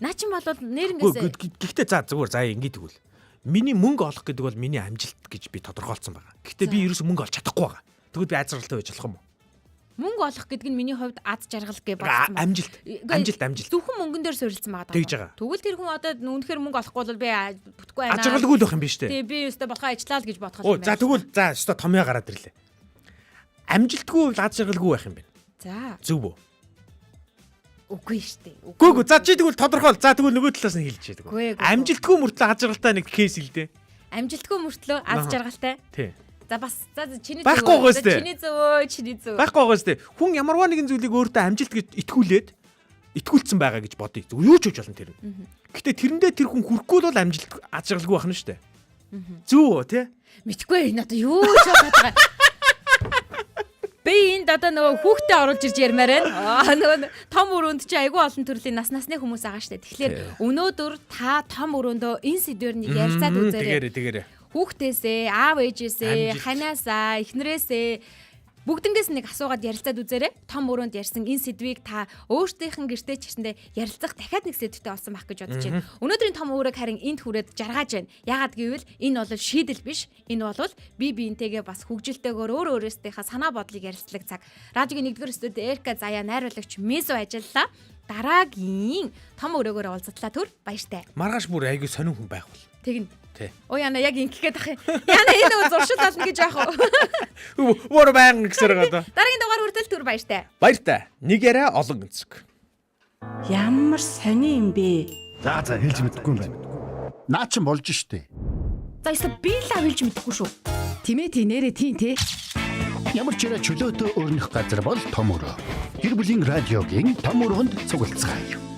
Наа чин бол нэрнээс гэхдээ за зүгээр за ингэ тэгвэл миний мөнгө олох гэдэг бол миний амжилт гэж би тодорхойлцсон байгаа. Гэхдээ би ерөөсөө мөнгө олж чадахгүй байгаа. Тэгвэл би аз жаргалтай байж болох юм уу? Мөнгө олох гэдэг нь миний хувьд аз жаргал гэж бодсон байна. Амжилт. Зөвхөн мөнгөн дээр суурилсан байгаа. Тэгж байгаа. Тэгвэл тэр хүн одоо үнэхээр мөнгө олохгүй бол би бүтэхгүй байна. Аз жаргалгүй л байх юм биш үү? Тий, би өстө болохоо ажиллаа л гэж бодох юм байна. За тэгвэл за өстө томьёо гараад ирлээ. Амжилтгүй бол аз жаргалгүй байх юм байна. За. Зөв үү? Үгүй шүү дээ. Үгүй за чи тэгвэл тодорхойл. За тэгвэл нөгөө талаас нь хэлж яадаг. Амжилтгүй мөртлөө аз жаргалтай нэг кейс хэлдэ. Амжилтгүй мөртлөө аз жаргалтай. Тий. За бас за чиний зөв. Чиний зөв. Байхгүй байгаа сте. Хүн ямарваа нэгэн зүйлийг өөртөө амжилт гэж итгүүлсэн байгаа гэж бодъё. Юу ч хийж болно тэр. Гэтэ тэрэндээ тэр хүн хүрэхгүй бол амжилт аз жаргалгүй байх нь шүү дээ. Зөв үү те? Мэдгүй энэ одоо юу ч бодож байгаа. Би энд одоо нөгөө хүүхдээ оруулж ирж ярмаар байна. Нөгөө том өрөөнд чи айгүй олон төрлийн насны хүмүүс байгаа шүү дээ. Тэгэхээр өнөөдөр та том өрөөндөө энэ сэдвээр нэг ярилцаад үзээрэй. Тэгээрэй. Хүүхдээсээ, аав ээжээсээ, ханаасаа, эхнэрээсээ бүгднгээс нэг асуугаад ярилцаад үзээрэй. Том өрөөнд ярьсан энэ сэдвийг та өөртөөхөн гэртээ ч гэсэндээ ярилцах дахиад нэг сэдвтэй болсон байх гэж бодож байна. Өнөөдрийн том өрөөг харин энд хүрээд жаргаж байна. Яагаад гэвэл энэ бол шийдэл биш. Энэ бол бие биентэйгээ бас хөгжилтэйгээр өөр өөрөөсийнхээ санаа бодлыг ярилцлаг цаг. Радиогийн 1-р студид Эрка Заяа найруулагч Мизо ажиллалаа. Дараагийн том өрөөгөөр уулзтлаа түр баяртай. Маргааш бүр айгүй сонин хүн байх бол. Тэгнь. Тий. Оо яна яг ингэхэд ах юм. Яна энэ зуршил болно гэж яах вэ? Өөр байнг гэсээр байгаа. Дараагийн дугаар хүртэл түр баяртай. Баяртай. Нэг яриа олон өнцөг. Ямар сони юм бэ? За хэлж мэдэхгүй юм байна. Наа чин болж штэ. За эсвэл би л авилж мэдэхгүй шүү. Тимээ тий нэрэ тий те. Ямар ч чөлөөтэй өрнөх газар бол том өрөө. Гэр бүлийн радиогийн том өрөөнд цуглацгаая.